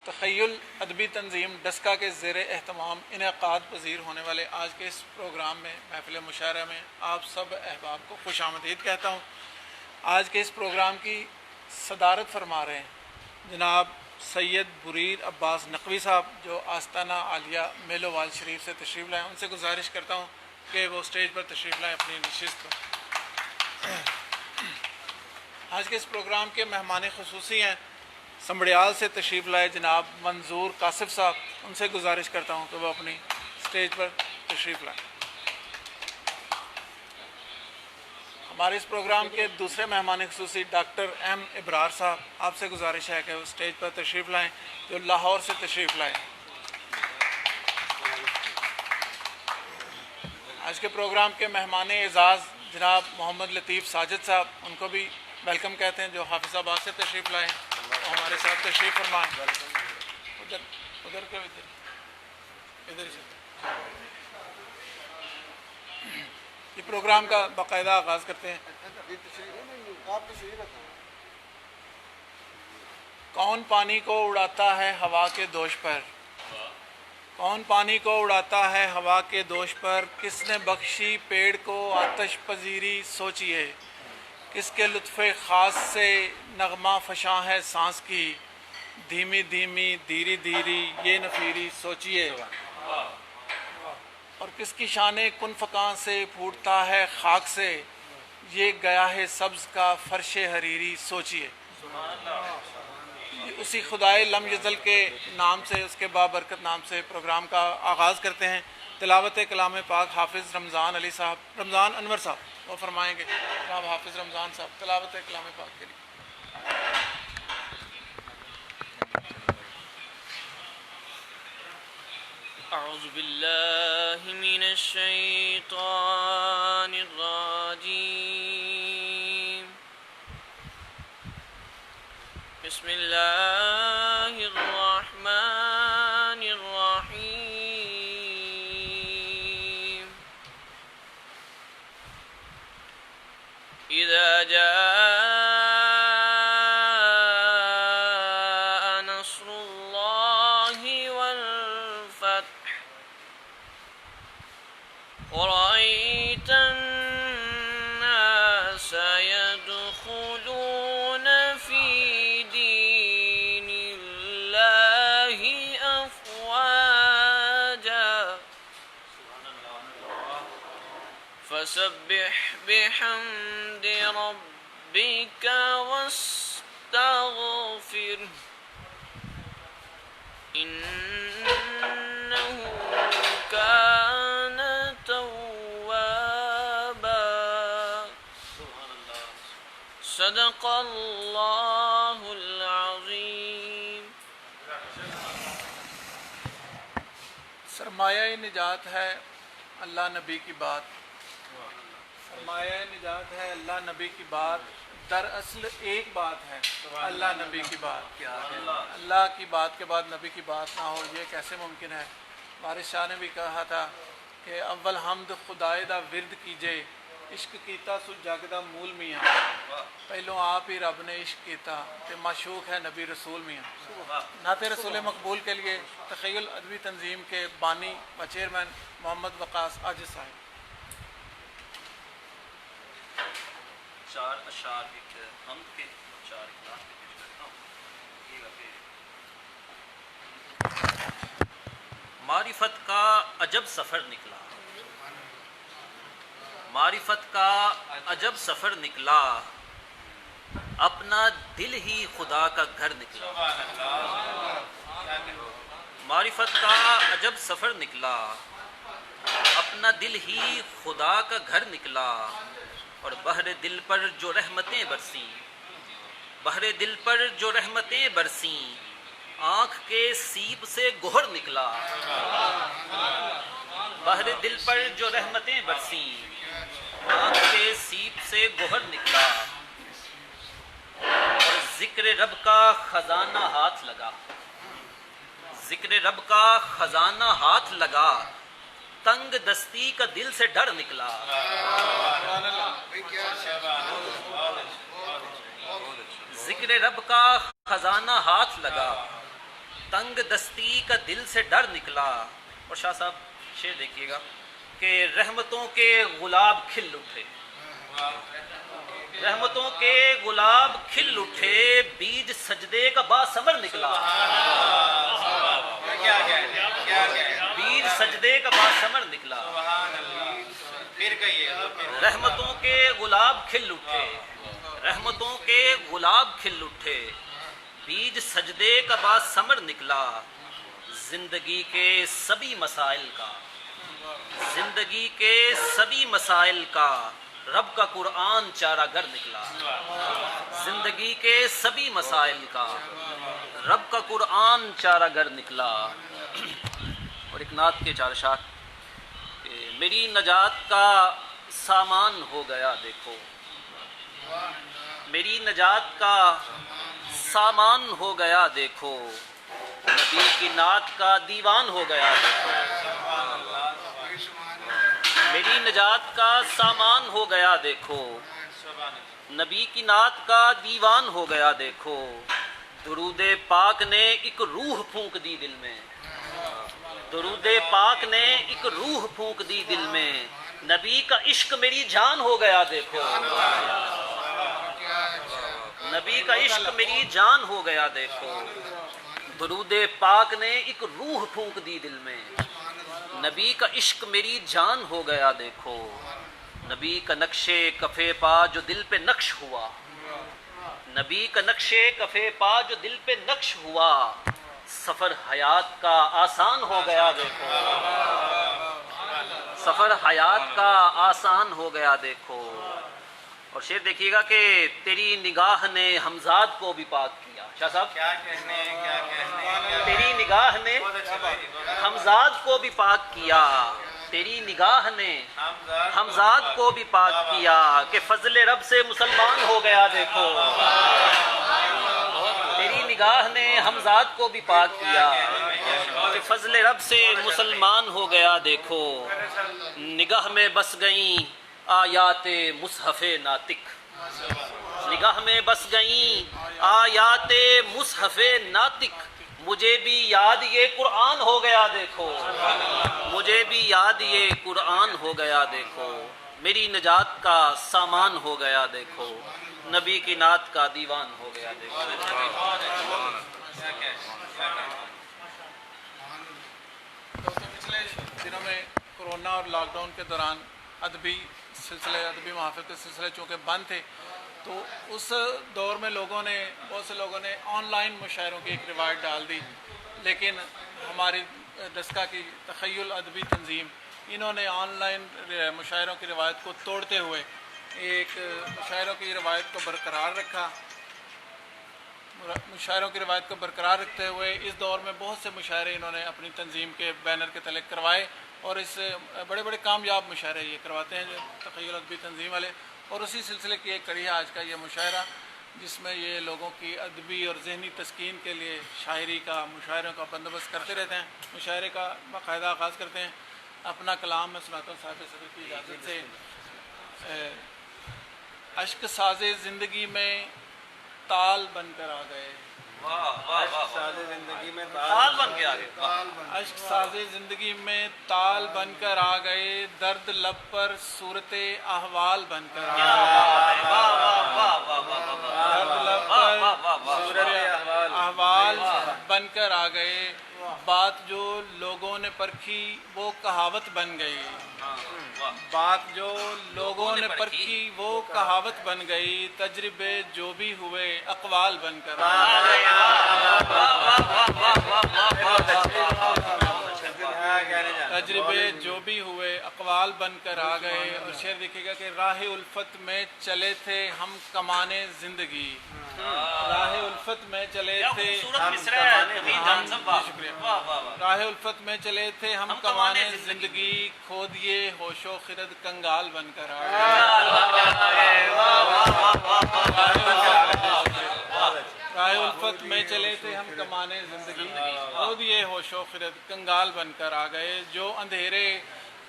تخیل ادبی تنظیم ڈسکا کے زیر اہتمام انعقاد پذیر ہونے والے آج کے اس پروگرام میں محفل مشاعرہ میں آپ سب احباب کو خوش آمدید کہتا ہوں۔ آج کے اس پروگرام کی صدارت فرما رہے ہیں جناب سید بریر عباس نقوی صاحب، جو آستانہ عالیہ میلووال شریف سے تشریف لائیں۔ ان سے گزارش کرتا ہوں کہ وہ اسٹیج پر تشریف لائیں اپنی نشست پر۔ آج کے اس پروگرام کے مہمان خصوصی ہیں سمبڑیال سے تشریف لائے جناب منظور کاسف صاحب۔ ان سے گزارش کرتا ہوں کہ وہ اپنی اسٹیج پر تشریف لائیں۔ ہمارے اس پروگرام کے دوسرے مہمان خصوصی ڈاکٹر ایم ابرار صاحب، آپ سے گزارش ہے کہ وہ اسٹیج پر تشریف لائیں، جو لاہور سے تشریف لائیں۔ آج کے پروگرام کے مہمان اعزاز جناب محمد لطیف ساجد صاحب، ان کو بھی ویلکم کہتے ہیں، جو حافظ آباد سے تشریف لائیں اور ہمارے ساتھ تشریف فرمائیں۔ ادھر سے یہ پروگرام کا باقاعدہ آغاز کرتے ہیں۔ کون پانی کو اڑاتا ہے ہوا کے دوش پر، کون پانی کو اڑاتا ہے ہوا کے دوش پر، کس نے بخشی پیڑ کو آتش پذیری سوچئے، کس کے لطف خاص سے نغمہ فشاں ہے سانس کی، دھیمی دھیمی دھیری دھیری یہ نفیری سوچئے، اور کس کی شان کن فکاں سے پھوٹتا ہے خاک سے، یہ گیا ہے سبز کا فرش حریری سوچئے۔ اسی خدائے لم یزل کے نام سے، اس کے بابرکت نام سے پروگرام کا آغاز کرتے ہیں۔ تلاوت کلام پاک حافظ رمضان علی صاحب، رمضان انور صاحب وہ فرمائیں گے۔ جناب حافظ رمضان صاحب تلاوت کلام پاک کے لیے۔ اعوذ باللہ من الشیطان الرجیم، بسم اللہ الرحمن الرحیم، اذا جاء نصر اللہ والفتح ورأيت الناس يدخلون في دين الله أفواجا فسبح بحمد ربك واستغفره إنه كان صدق اللہ العظیم۔ سرمایہ نجات ہے اللہ نبی کی بات، سرمایہ نجات ہے اللہ نبی کی بات، دراصل ایک بات ہے اللہ نبی کی بات۔ اللہ کی بات کے بعد نبی کی بات نہ ہو، یہ کیسے ممکن ہے؟ وارث شاہ نے بھی کہا تھا کہ اول حمد خدائے دا ورد کیجے، عشق کیتا سو جگ دا مول میاں، پہلو آپ ہی رب نے عشق کیتا کہ معشوق ہے نبی رسول میاں۔ نعت رسول مقبول کے لیے تخیل ادبی تنظیم کے بانی و چیئرمین محمد وقاص عاجز صاحب۔ چار اشعار ایک حمد کے، چار اخلاص کے پیش کرتا ہوں۔ معرفت کا عجب سفر نکلا، معرفت کا عجب سفر نکلا، اپنا دل ہی خدا کا گھر نکلا۔ معرفت کا عجب سفر نکلا، اپنا دل ہی خدا کا گھر نکلا، اور بحر دل پر جو رحمتیں برسیں، بحر دل پر جو رحمتیں برسیں، آنکھ کے سیب سے گوہر نکلا۔ بحر دل پر جو رحمتیں برسیں، آنکھ کے سیب سے گوہر نکلا، اور ذکر رب کا خزانہ ہاتھ لگا، ذکر رب کا خزانہ ہاتھ لگا، تنگ دستی کا دل سے ڈر نکلا۔ ذکر رب کا خزانہ ہاتھ لگا، تنگ دستی کا دل سے ڈر نکلا. اور شاہ صاحب شعر دیکھیے گا کہ رحمتوں کے گلاب کھل اٹھے، رحمتوں کے گلاب کھل اٹھے، بیج سجدے کا باثمر نکلا. بیج سجدے کا باثمر نکلا. رحمتوں کے گلاب کھل اٹھے، رحمتوں کے گلاب کھل اٹھے، بیج سجدے کا باثمر نکلا. زندگی کے سبھی مسائل کا، زندگی کے سبھی مسائل کا رب کا قرآن چارہ گر نکلا. زندگی کے سبھی مسائل کا رب کا قرآن چارہ گر نکلا. اور ایک نعت کے چار اشعار کہ میری نجات کا سامان ہو گیا دیکھو، میری نجات کا سامان ہو گیا دیکھو، نبی کی نعت کا دیوان ہو گیا دیکھو. میری نجات کا سامان ہو گیا دیکھو، نبی کی نعت کا دیوان ہو گیا دیکھو. درود پاک نے ایک روح پھونک دی دل میں، درود پاک نے ایک روح پھونک دی دل میں، نبی کا عشق میری جان ہو گیا دیکھو، نبی کا عشق میری جان ہو گیا دیکھو. درود پاک نے ایک روح پھونک دی دل میں، نبی کا عشق میری جان ہو گیا دیکھو. نبی کا نقش کفے پا جو دل پہ نقش ہوا، نبی کا نقش کفے پا جو دل پہ نقش ہوا، سفر حیات کا آسان ہو گیا دیکھو، سفر حیات کا آسان ہو گیا دیکھو. اور شعر دیکھیے گا کہ تیری نگاہ نے ہمزاد کو بھی پاک کیا. شاہ صاحب کیا کہنے کیا کہنے. تیری نگاہ نے ہمزاد کو بھی پاک کیا، تیری نگاہ نے ہمزاد کو بھی پاک کیا، کہ فضل رب سے مسلمان ہو گیا دیکھو. تیری نگاہ نے ہمزاد کو بھی پاک کیا، کہ فضل رب سے مسلمان ہو گیا دیکھو. نگاہ میں بس گئیں آیات مصحف ناطق، نگاہ میں بس گئیں آیات مصحف ناطق، مجھے بھی یاد یہ قرآن ہو گیا دیکھو، مجھے بھی یاد یہ قرآن ہو گیا دیکھو. میری نجات کا سامان ہو گیا دیکھو، نبی کی نعت کا دیوان ہو گیا دیکھو. پچھلے دنوں میں کورونا اور لاک ڈاؤن کے دوران ادبی ادبی محافل کے سلسلے چونکہ بند تھے، تو اس دور میں بہت سے لوگوں نے آن لائن مشاعروں کی ایک روایت ڈال دی. لیکن ہماری دسکا کی تخیل ادبی تنظیم، انہوں نے آن لائن مشاعروں کی روایت کو توڑتے ہوئے ایک مشاعروں کی روایت کو برقرار رکھا. مشاعروں کی روایت کو برقرار رکھتے ہوئے اس دور میں بہت سے مشاعرے انہوں نے اپنی تنظیم کے بینر کے تلے کروائے، اور اس بڑے بڑے کامیاب مشاعرے یہ کرواتے ہیں جو تخیل ادبی تنظیم والے. اور اسی سلسلے کی ایک کڑی ہے آج کا یہ مشاعرہ، جس میں یہ لوگوں کی ادبی اور ذہنی تسکین کے لیے شاعری کا، مشاعروں کا بندوبست کرتے رہتے ہیں. مشاعرے کا باقاعدہ آغاز کرتے ہیں. اپنا کلام میں سناتا ہوں صاحب صدر کی اجازت سے. اشک ساز زندگی میں تال بن کر آ گئے، زندگی میں تال بن کے آگے. اشک ساز زندگی میں تال بن کر آ گئے، درد لب پر صورت احوال بن کر آ گئے، درد لب پر صورت احوال بن کر آ گئے. بات جو لوگوں نے پرکھی وہ کہاوت بن گئی، بات جو لوگوں نے پرکھی وہ کہاوت بن گئی. تجربے جو بھی ہوئے اقوال بن کر آ گئے، تجربے جو بھی ہوئے اقوال بن کر آ گئے. اور شعر دیکھیے گا کہ راہ الفت میں چلے تھے ہم کمانے زندگی، راہ الفت میں چلے تھے راہ الفت میں چلے تھے ہم کمانے زندگی، کھو دیے ہوش و خرد کنگال بن کر آ گئے. راہ الفت میں چلے تھے ہم کمانے زندگی، کھو دیے ہوش و خرد کنگال بن کر آ گئے. جو اندھیرے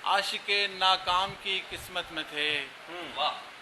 عاشق ناکام کی قسمت میں تھے،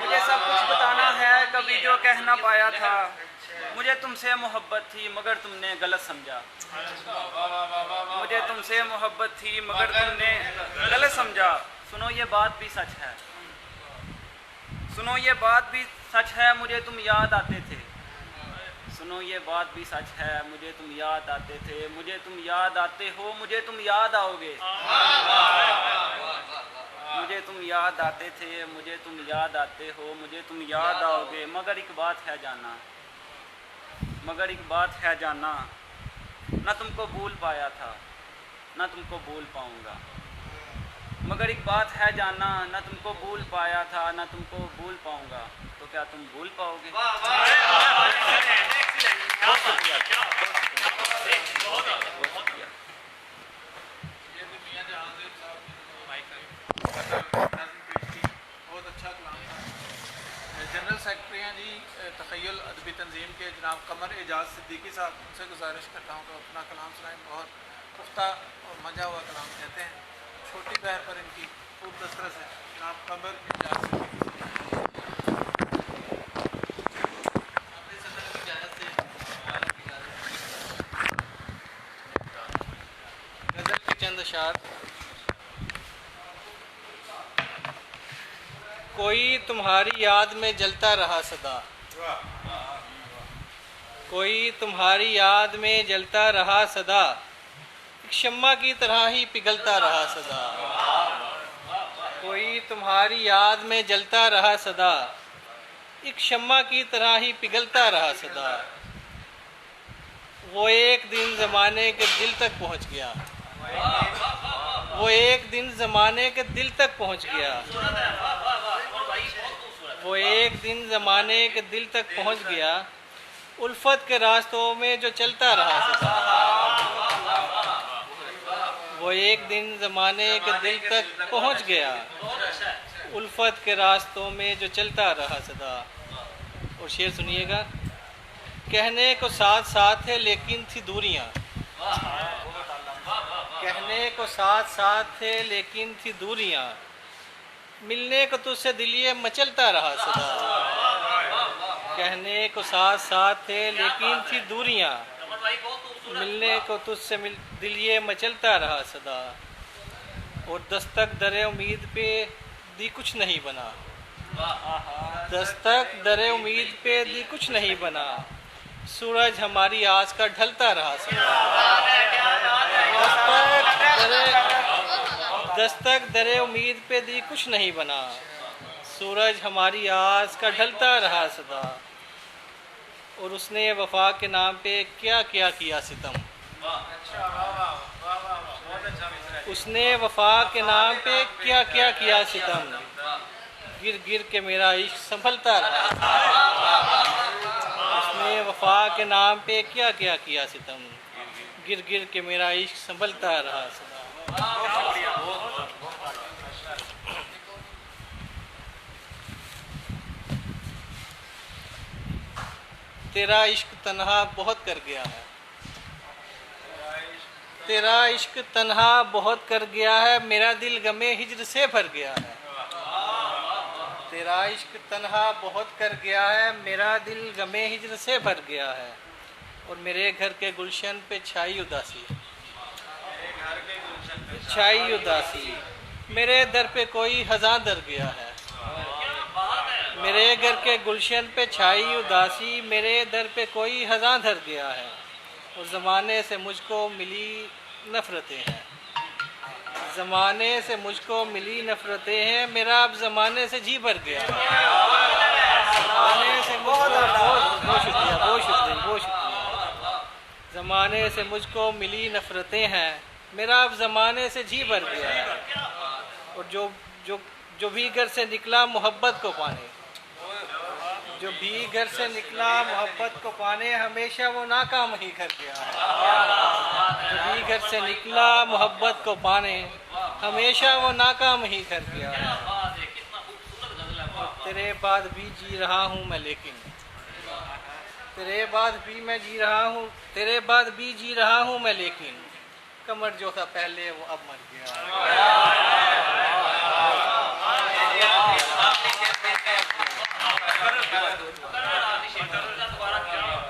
مجھے سب کچھ بتانا ہے کبھی جو کہہ نہ پایا تھا. مجھے تم سے محبت تھی مگر تم نے غلط سمجھا. مجھے تم سے محبت تھی مگر تم نے غلط سمجھا. سنو یہ بات بھی سچ ہے. سنو یہ بات بھی سچ ہے مجھے تم یاد آتے تھے. سنو یہ بات بھی سچ ہے مجھے تم یاد آتے تھے. مجھے تم یاد آتے ہو مجھے تم یاد آؤ گے. مجھے تم یاد آتے تھے مجھے تم یاد آتے ہو مجھے تم یاد آؤ گے. مگر ایک بات ہے جانا. مگر ایک بات ہے جانا. نہ تم کو بھول پایا تھا نہ تم کو بھول پاؤں گا. مگر ایک بات ہے جانا. نہ تم کو بھول پایا تھا نہ تم کو بھول پاؤں گا. تو کیا تم بھول پاؤ گے؟ بہت اچھا کلام تھا. جنرل سیکرٹری ہیں جی تخیل ادبی تنظیم کے جناب قمر اعجاز صدیقی صاحب، ان سے گزارش کرتا ہوں کہ اپنا کلام سنائیں. بہت پختہ اور مزہ ہوا کلام کہتے ہیں. چھوٹی بہر پر ان کی خوب دسترس ہے. جناب قمر اعجاز صدیقی صاحب. غزل کے چند اشعار. کوئی تمہاری یاد میں جلتا رہا سدا. کوئی تمہاری یاد میں جلتا رہا سدا. ایک شمع کی طرح ہی پگھلتا رہا سدا. کوئی تمہاری یاد میں جلتا رہا سدا. ایک شمع کی طرح ہی پگھلتا رہا سدا. وہ ایک دن زمانے کے دل تک پہنچ گیا. وہ ایک دن زمانے کے دل تک پہنچ گیا. وہ ایک دن زمانے کے دل تک پہنچ گیا. الفت کے راستوں میں جو چلتا رہا سدا. وہ ایک دن زمانے کے دل تک پہنچ گیا. الفت کے راستوں میں جو چلتا رہا سدا. اور شعر سنیے گا. کہنے کو ساتھ ساتھ ہے لیکن تھی دوریاں. کہنے کو ساتھ ساتھ تھے لیکن تھی دوریاں. ملنے کو تجھ سے دل یہ مچلتا رہا سدا. کہنے کو ساتھ ساتھ تھے لیکن تھی دوریاں. ملنے کو تجھ سے دل یہ مچلتا رہا سدا. اور دستک در امید پہ دی کچھ نہیں بنا. دستک در امید پہ دی کچھ نہیں بنا. سورج ہماری آس کا ڈھلتا رہا سدا. دستک در امید پہ دی کچھ نہیں بنا. سورج ہماری آس کا ڈھلتا رہا سدا. اور اس نے وفا کے نام پہ کیا کیا کیا ستم. اس نے وفا کے نام پہ کیا کیا کیا ستم. گر گر کے میرا عشق سنبھلتا رہا. اس نے وفا کے نام پہ کیا کیا کیا ستم. گر گر کے میرا عشق سنبھلتا رہا سدا. تیرا عشق تنہا بہت کر گیا ہے. تیرا عشق تنہا بہت کر گیا ہے. میرا دل غمِ ہجر سے بھر گیا ہے. تیرا عشق تنہا بہت کر گیا ہے. میرا دل غمِ ہجر سے بھر گیا ہے. اور میرے گھر کے گلشن پہ چھائی اداسی. چھائی اداسی. میرے در پہ کوئی خزاں در گیا ہے. میرے گھر کے گلشن پہ چھائی اداسی. میرے در پہ کوئی خزاں دھر گیا ہے. اور زمانے سے مجھ کو ملی نفرتیں ہیں. زمانے سے مجھ کو ملی نفرتیں ہیں. میرا اب زمانے سے جی بھر گیا ہے. زمانے سے بہت شکریہ. زمانے سے مجھ کو ملی نفرتیں ہیں. میرا اب زمانے سے جی بھر گیا ہے. اور جو بھی گھر سے نکلا محبت کو پانے. جو بھی گھر سے نکلا محبت کو پانے. ہمیشہ وہ ناکام ہی کر گیا ہے. جو بھی گھر سے نکلا محبت کو پانے. ہمیشہ وہ ناکام ہی کر گیا ہے. تیرے بعد بھی جی رہا ہوں میں لیکن. تیرے بعد بھی میں جی رہا ہوں. تیرے بعد بھی جی رہا ہوں میں لیکن. کمر جو تھا پہلے وہ اب مر گیا.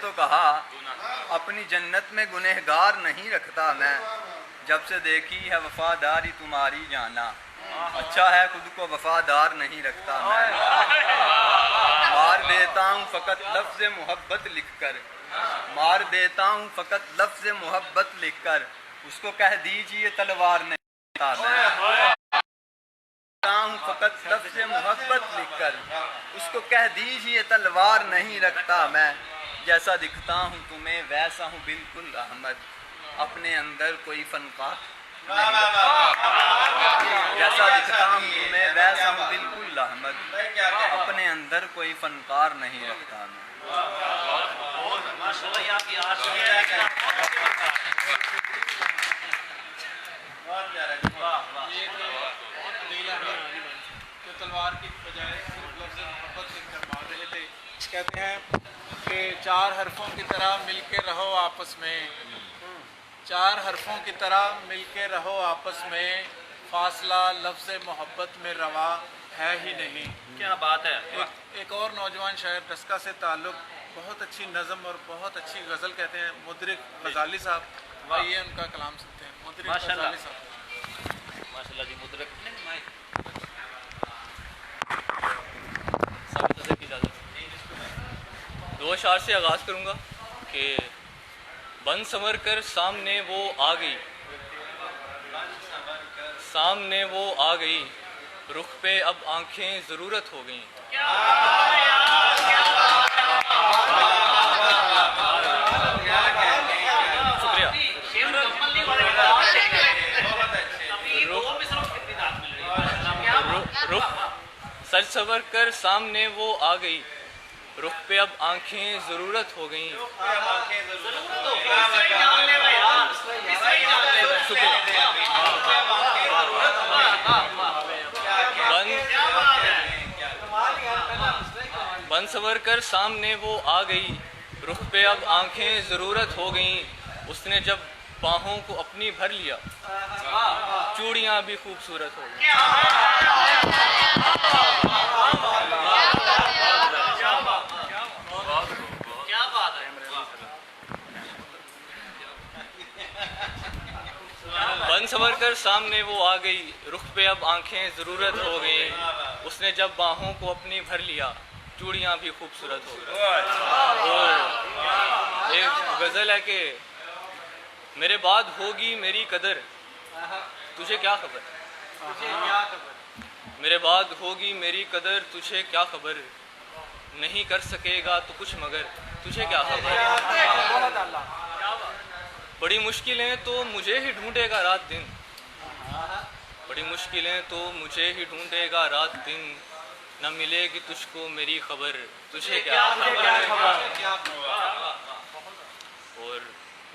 تو کہا اپنی جنت میں گنہگار نہیں رکھتا میں، جب سے دیکھی ہے وفاداری تمہاری جانا، اچھا ہے خود کو وفادار نہیں رکھتا میں، مار دیتا ہوں فقط لفظ محبت لکھ کر، مار دیتا ہوں فقط لفظ محبت لکھ کر، اس کو کہہ دیجئے تلوار نہیں رکھتا میں، ہوں فقط لفظ محبت لکھ کر، اس کو کہہ دیجئے تلوار نہیں رکھتا میں، جیسا دکھتا ہوں تمہیں ویسا ہوں بالکل احمد، اپنے اندر کوئی فنکار نہیں رکھتا، جیسا دکھتا ہوں تمہیں ویسا ہوں بالکل احمد، اپنے اندر کوئی فنکار نہیں رکھتا میں۔ جو تلوار کی بجائے صرف لفظ محبت لکھ کر مار رہے تھے، کہتے ہیں کہ چار حرفوں کی طرح مل کے رہو آپس میں، چار حرفوں کی طرح مل کے رہو آپس میں، فاصلہ لفظ محبت میں روا ہے ہی نہیں۔ کیا بات ہے! ایک اور نوجوان شاعر ڈسکا سے تعلق، بہت اچھی نظم اور بہت اچھی غزل کہتے ہیں، مدرک غزالی صاحب، آئیے ان کا کلام سنتے ہیں۔ مدرک ماشاءاللہ۔ غزالی صاحب، ماشاءاللہ جی، مدرک دو اشعار سے آغاز کروں گا کہ بن سنور کر سامنے وہ آ گئی، سامنے وہ آ گئی، رخ پہ اب آنکھیں ضرورت ہو گئیں، شکریہ۔ رخ سج سنور کر سامنے وہ آ گئی، رخ پہ اب آنکھیں ضرورت ہو گئیں، بن سنور کر سامنے وہ آ گئی، رخ پہ اب آنکھیں ضرورت ہو گئیں، اس نے جب باہوں کو اپنی بھر لیا، چوڑیاں بھی خوبصورت ہو گئیں۔ بن سنور کر سامنے وہ آ گئی، رخ پہ اب آنکھیں ضرورت ہو گئیں، اس نے جب باہوں کو اپنی بھر لیا، چوڑیاں بھی خوبصورت ہو گئیں۔ اور ایک غزل ہے کہ میرے بعد ہوگی میری قدر، تجھے کیا خبر، میرے بعد ہوگی میری قدر، تجھے کیا خبر، نہیں کر سکے گا تو کچھ مگر، تجھے کیا خبر، بڑی مشکلیں تو مجھے ہی ڈھونڈے گا رات دن، بڑی مشکلیں تو مجھے ہی ڈھونڈے گا رات دن، نہ ملے گی تجھ کو میری خبر، تجھے کیا خبر، اور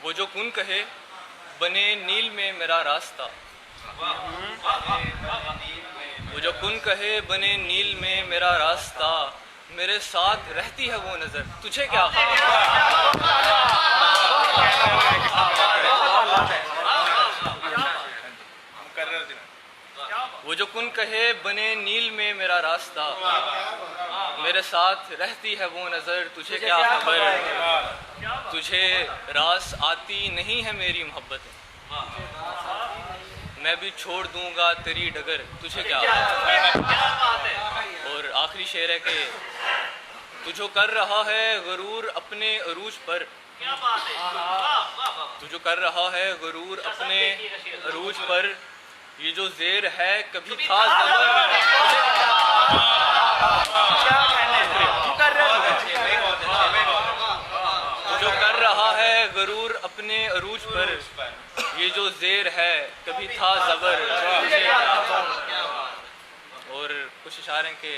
وہ جو کن کہے بنے نیل میں میرا راستہ، وہ جو کن کہے بنے نیل میں میرا راستہ، میرے ساتھ رہتی ہے وہ نظر، تجھے کیا خبر، وہ جو کن کہے بنے نیل میں میرا راستہ، میرے ساتھ رہتی ہے وہ نظر، تجھے کیا خبر، تجھے راس آتی نہیں ہے میری محبت، میں بھی چھوڑ دوں گا تیری ڈگر، تجھے کیا خبر۔ اور آخری شعر ہے کہ تجھو کر رہا ہے غرور اپنے عروج پر، تجھو کر رہا ہے غرور اپنے عروج پر، یہ جو زیر ہے کبھی تھا زبر، جو کر رہا ہے غرور اپنے عروج پر، یہ جو زیر ہے کبھی تھا زبر۔ اور کچھ اشعار ہیں کہ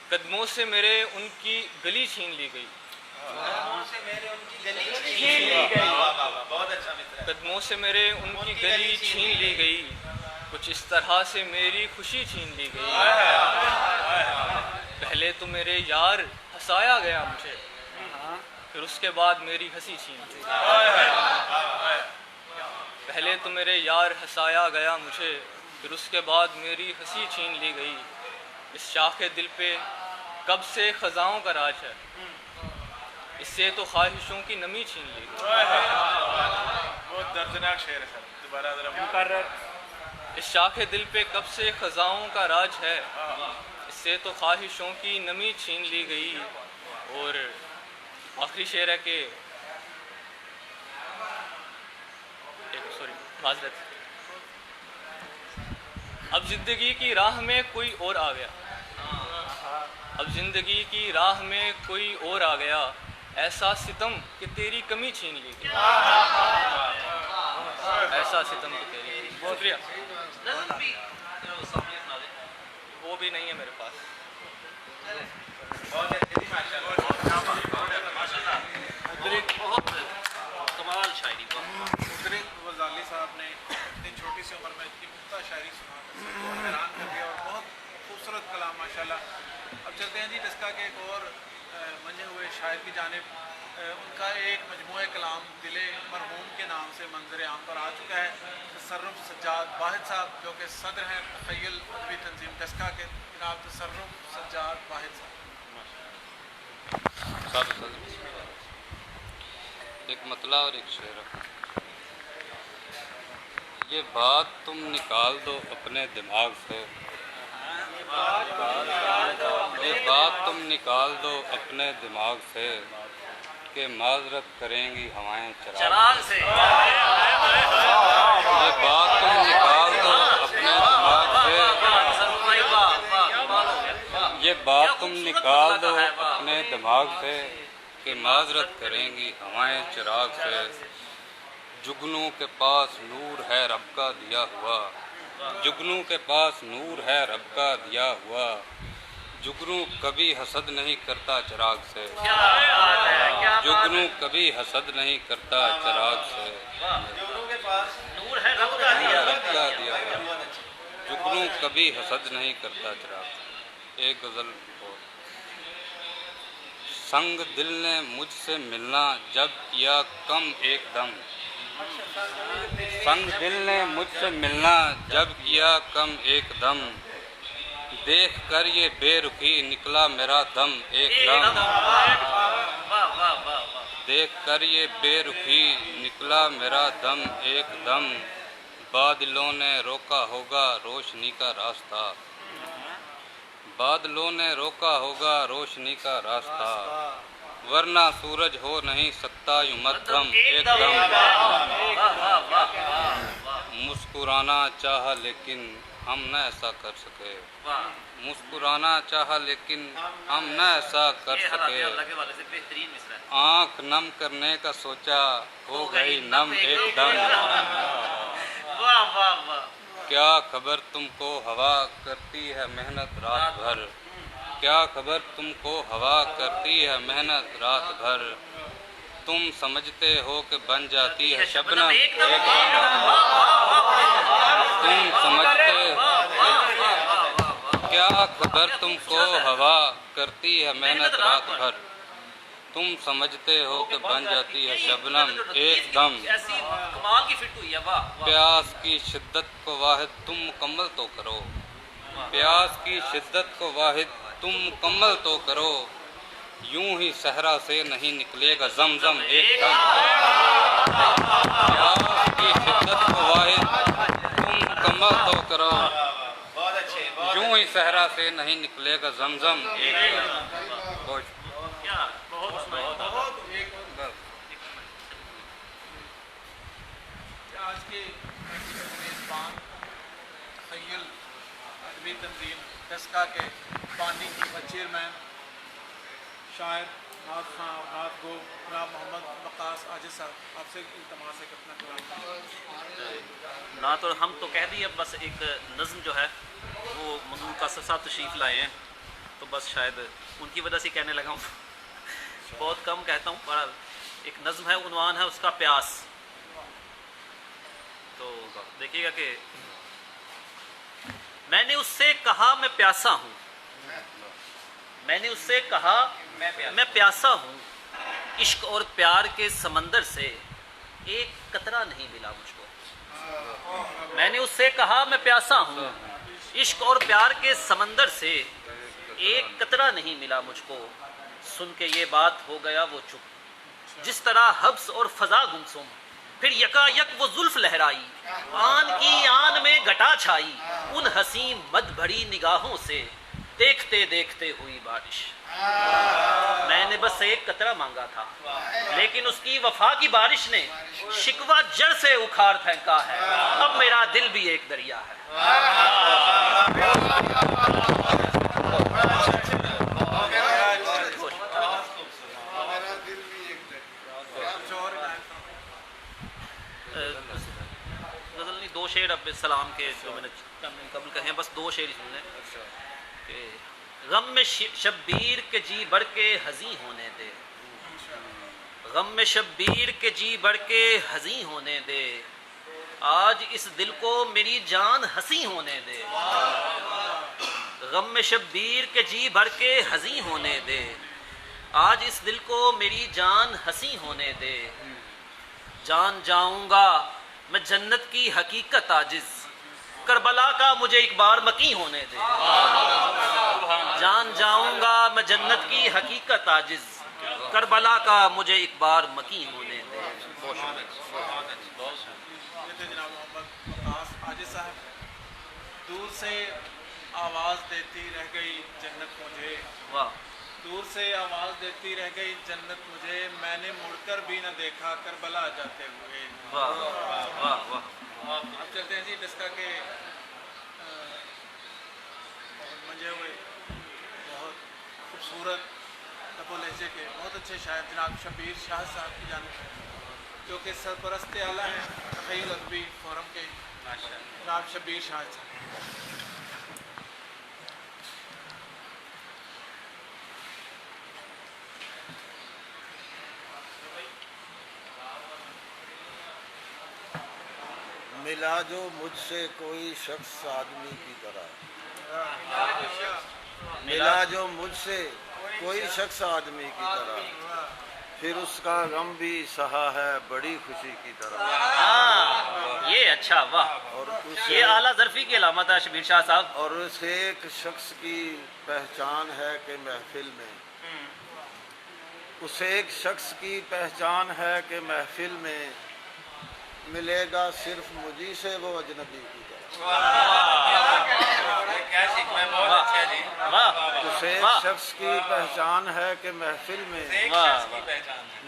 قدموں سے میرے ان کی گلی چھین لی گئی، قدموں سے میرے ان کی گلی چھین لی گئی، کچھ اس طرح سے میری خوشی چھین لی گئی، پہلے تو میرے یار ہنسایا گیا مجھے، پھر اس کے بعد میری ہنسی چھین لی گئی، پہلے تو میرے یار ہنسایا گیا مجھے، پھر اس کے بعد میری ہنسی چھین لی گئی، اس شاخ دل پہ کب سے خزاؤں کا راج ہے، اس سے تو خواہشوں کی نمی چھین لی گئی۔ بہت دردناک شعر ہے سر، دوبارہ ذرا مکرر۔ اس شاخ دل پہ کب سے خزاؤں کا راج ہے، اس سے تو خواہشوں کی نمی چھین لی گئی۔ اور آخری شعر ہے کہ معذرت، اب زندگی کی راہ میں کوئی اور آ گیا، اب زندگی کی راہ میں کوئی اور آ گیا، ایسا ستم کہ تیری کمی چھین لی گئی، ایسا ستم کہ تیری۔ شکریہ، وہ بھی نہیں ہے میرے پاس۔ بہت کمال شاعری کا۔ مدرک غزالی صاحب نے اتنی چھوٹی سی عمر میں اتنی مختہ شاعری سنا کر سب کو حیران کر دیا، اور بہت خوبصورت کلام ماشاءاللہ۔ اب چلتے ہیں جی ڈسکا کے ایک اور منجھے ہوئے شاعر کی جانب۔ ان کا ایک مجموعہ کلام دل مرحوم کے نام سے منظر عام پر آ چکا ہے۔ تصرف سجاد واحد صاحب جو کہ صدر ہیں تخیل ادبی تنظیم ڈسکا کے، جناب تصرف سجاد واحد صاحب۔ ایک مطلع اور ایک شعر۔ یہ بات تم نکال دو اپنے دماغ سے، یہ بات تم نکال دو اپنے دماغ سے، کہ معذرت کریں گی ہوائیں چراغ سے۔ یہ بات تم نکال دو اپنے دماغ سے، یہ بات تم نکال دو اپنے دماغ سے، کہ معذرت کریں گی ہوائیں چراغ سے۔ جگنوں کے پاس نور ہے رب کا دیا ہوا، جگنوں کے پاس نور ہے رب کا دیا ہوا، جگنوں کبھی حسد نہیں کرتا چراغ سے، جگنوں کبھی حسد نہیں کرتا چراغ سے۔ جگنوں کے پاس نور ہے رب کا دیا ہوا، جگنوں کبھی حسد نہیں کرتا چراغ سے۔ ایک غزل اور۔ سنگ دل نے مجھ سے ملنا جب کیا کم ایک دم، سنگ دل نے مجھ سے ملنا جب کیا کم ایک دم، دیکھ کر یہ بے رخی نکلا میرا دم ایک دم، دیکھ کر یہ بے رخی نکلا میرا دم ایک دم، بادلوں نے روکا ہوگا روشنی کا راستہ، بادلوں نے روکا ہوگا روشنی کا راستہ، ورنہ سورج ہو نہیں سکتا یوں مدھم ایک دم۔ مسکرانا چاہا لیکن ہم نہ ایسا کر سکے، مسکرانا چاہا لیکن ہم نہ ایسا کر سکے، آنکھ نم کرنے کا سوچا ہو گئی نم ایک دم، کیا خبر تم کو ہوا کرتی ہے محنت رات بھر، کیا خبر تم کو ہوا کرتی ہے محنت رات بھر، تم سمجھتے ہو کہ بن جاتی ہے شبنم ایک دم، تم سمجھتے کیا خبر تم کو ہوا کرتی ہے محنت رات بھر، تم سمجھتے ہو کہ بن جاتی ہے شبنم ایک دم، پیاس کی شدت کو واحد تم مکمل تو کرو، پیاس کی شدت کو واحد تم مکمل تو کرو، یوں ہی صحرا سے نہیں نکلے گا زمزم ایک دم، پیاس کی شدت کو واحد تم مکمل تو کرو، یوں ہی صحرا سے نہیں نکلے گا زمزم ایک دم۔ آج کے میزبان تخیل ادبی تنظیم ڈسکا کے بانی و چیئرمین شاعر نعت خواں اور نعت گو جناب محمد وقاص عاجز صاحب، آپ سے التماس ہے کہ اپنا کلام۔ نعت اور ہم تو کہہ دیے، بس ایک نظم جو ہے وہ مضمون کا صاحب تشریف لائے ہیں، تو بس شاید ان کی وجہ سے کہنے لگا ہوں، بہت کم کہتا ہوں، پر ایک نظم ہے، عنوان ہے اس کا پیاس۔ تو دیکھیے گا کہ میں نے اس سے کہا میں پیاسا ہوں، میں نے اس سے کہا میں پیاسا ہوں، عشق اور پیار کے سمندر سے ایک قطرہ نہیں ملا مجھ کو، میں نے اس سے کہا میں پیاسا ہوں، عشق اور پیار کے سمندر سے ایک قطرہ نہیں ملا مجھ کو، سن کے یہ بات ہو گیا وہ چپ، جس طرح حبس اور فضا گمسم، پھر یکا یک وہ زلف لہرائی، آن کی آن میں گھٹا چھائی، ان حسین مد بھری نگاہوں سے دیکھتے دیکھتے ہوئی بارش۔ میں نے بس ایک قطرہ مانگا تھا، لیکن اس کی وفا کی بارش نے شکوہ جڑ سے اکھاڑ پھینکا ہے، اب میرا دل بھی ایک دریا ہے۔ غزل نہیں، دو شعر اب سلام کے جو میں نے قبل کہے ہیں، بس دو شعر ہی سن لیں کہ غم میں شبیر کے جی بڑھ کے ہزیں ہونے دے، غم میں شبیر کے جی بڑھ کے ہزیں ہونے دے، آج اس دل کو میری جان ہنسی ہونے دے، غم میں شبیر کے جی بڑھ کے ہنسی ہونے دے، آج اس دل کو میری جان ہنسی ہونے دے، جان جاؤں گا میں جنت کی حقیقت عاجز، کربلا کا مجھے ایک بار مکی ہونے دے، جان جاؤں گا میں جنت کی حقیقت عاجز، کربلا کا مجھے ایک بار مکی ہونے دے۔ یہ تھے جناب محمد عباس عاجز صاحب۔ دور سے آواز دیتی رہ گئی جنت مجھے، واہ، دور سے آواز دیتی رہ گئی جنت مجھے، میں نے مڑ کر بھی نہ دیکھا کربلا جاتے ہوئے۔ واہ واہ واہ۔ اب چلتے ہیں جی ڈسکا کے منجے ہوئے بہت خوبصورت لب و لہجے کے بہت اچھے شاعر جناب شبیر شاہ صاحب کی جانب سے، جو کہ سرپرست اعلیٰ ہیں تخیل ادبی فورم کے، جناب شبیر شاہ صاحب۔ ملا جو مجھ سے کوئی شخص آدمی کی طرح، ملا جو مجھ سے کوئی شخص آدمی کی طرح، پھر اس کا غم بھی سہا ہے بڑی خوشی کی طرح۔ ہاں یہ اچھا، واہ، اور یہ اعلیٰ ظرفی کی علامت ہے شبیر شاہ صاحب۔ اور اس ایک شخص کی پہچان ہے کہ محفل میں، اس ایک شخص کی پہچان ہے کہ محفل میں ملے گا صرف مجھی سے وہ اجنبی کی طرح۔ اس ایک شخص کی پہچان ہے کہ محفل میں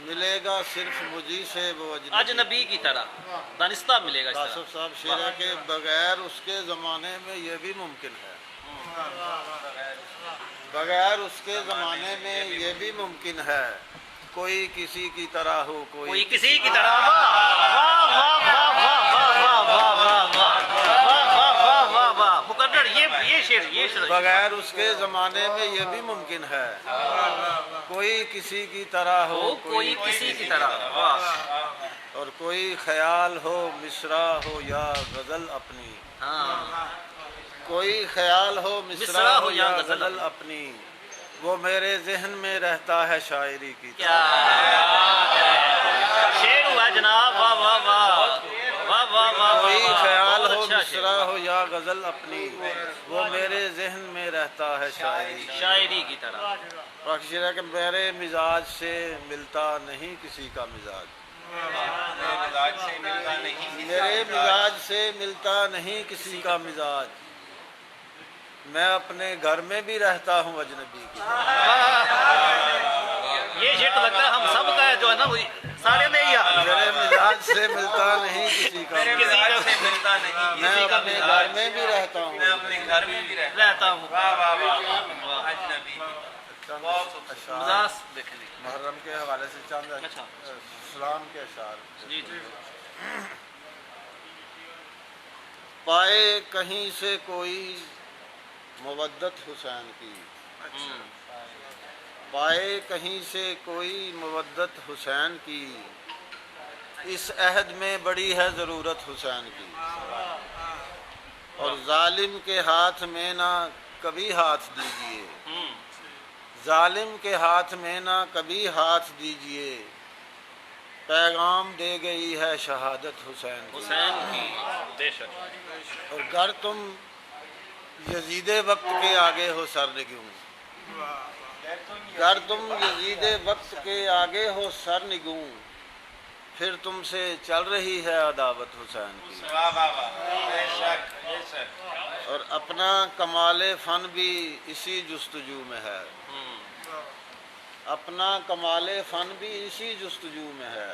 ملے گا صرف مجھی سے وہ اجنبی کی طرح، دانستہ ملے گا اس طرح۔ آصف صاحب شعر ہے کہ بغیر اس کے زمانے میں یہ بھی ممکن ہے، بغیر اس کے زمانے میں یہ بھی ممکن ہے، کوئی کسی کی طرح ہو، کوئی کسی کی طرح۔ مقرر یہ شعر بغیر اس کے زمانے میں یہ بھی ممکن ہے، کوئی کسی کی طرح ہو، کوئی کسی کی طرح، اور کوئی خیال ہو مصرع ہو یا غزل اپنی، کوئی خیال ہو مصرع ہو یا غزل اپنی، وہ میرے ذہن میں رہتا ہے شاعری کی طرح۔ شعر ہوا جناب، واہ واہ واہ واہ واہ واہ۔ کوئی خیال ہو مصرع ہو یا غزل اپنی، وہ میرے ذہن میں رہتا ہے شاعری کی طرح۔ شعر ہے کہ میرے مزاج سے ملتا نہیں کسی کا مزاج، میرے مزاج سے ملتا نہیں کسی کا مزاج، میں اپنے گھر میں بھی رہتا ہوں اجنبی کی۔ یہ شعر تو لگتا ہے ہم سب کا ہے جو ہے نا، وہی سارے میں ہی میرے مزاج سے ملتا نہیں کسی کا مزاج، میں اپنے گھر میں بھی رہتا ہوں، رہتا ہوں۔ اشعار محرم کے حوالے سے چند اسلام کے اشعار۔ جی جی۔ پائے کہیں سے کوئی مودت حسین کی، پائے کہیں سے کوئی مودت حسین کی، اس عہد میں بڑی ہے ضرورت حسین کی، اور ظالم کے ہاتھ میں نہ کبھی ہاتھ دیجیے، ظالم کے ہاتھ میں نہ کبھی ہاتھ دیجیے، پیغام دے گئی ہے شہادت حسین کی، بے شک۔ اور گر تم یزید وقت کے آگے ہو سرنگوں، گر تم یزید وقت کے آگے ہو سر نگوں، پھر تم سے چل رہی ہے عداوت حسین کی۔ واہ واہ واہ، بے شک بے شک۔ اور اپنا کمال فن بھی اسی جستجو میں ہے، اپنا کمال فن بھی اسی جستجو میں ہے،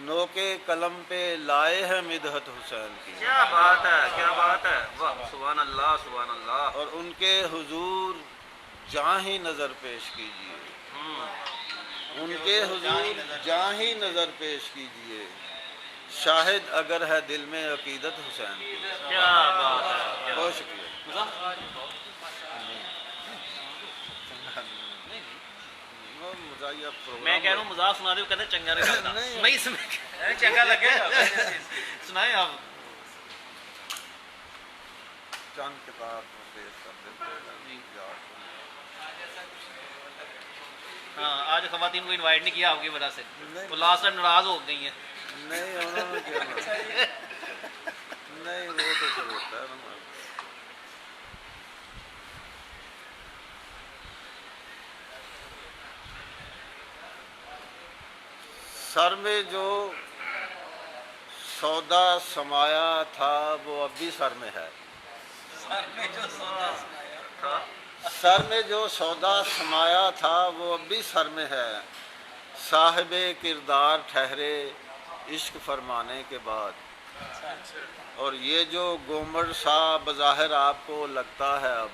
نوکے قلم پہ لائے ہیں مدحت حسین کی۔ کیا بات ہے، کیا بات ہے، واہ سبحان اللہ سبحان اللہ۔ اور ان کے حضور جاں ہی نظر پیش کیجئے، ان کے حضور جاں ہی نظر پیش کیجئے، شاہد اگر ہے دل میں عقیدت حسین کی۔ کیا بات ہے، بہت شکریہ۔ مزاحیہ پروگرام میں کہہ رہا ہوں مذاق سنا دے، وہ کہتے ہیں چنگا نہیں لگتا، نہیں۔ میں اس میں چنگا لگے سنائیں آپ۔ چند کتاب پیش کر دیتے ہیں۔ ہاں آج خواتین کو انوائٹ نہیں کیا آپ کی وجہ سے، نہیں۔ وہ لاسٹ ٹائم ناراض ہو گئی ہیں۔ نہیں انہوں نے کیا نہیں، وہ تو پھر ہوتا ہے نا۔ سر میں جو سودا سمایا تھا وہ اب بھی سر میں ہے، سر میں جو سودا سمایا تھا وہ اب بھی سر میں ہے، صاحب کردار ٹھہرے عشق فرمانے کے بعد۔ اور یہ جو گومر سا بظاہر آپ کو لگتا ہے اب،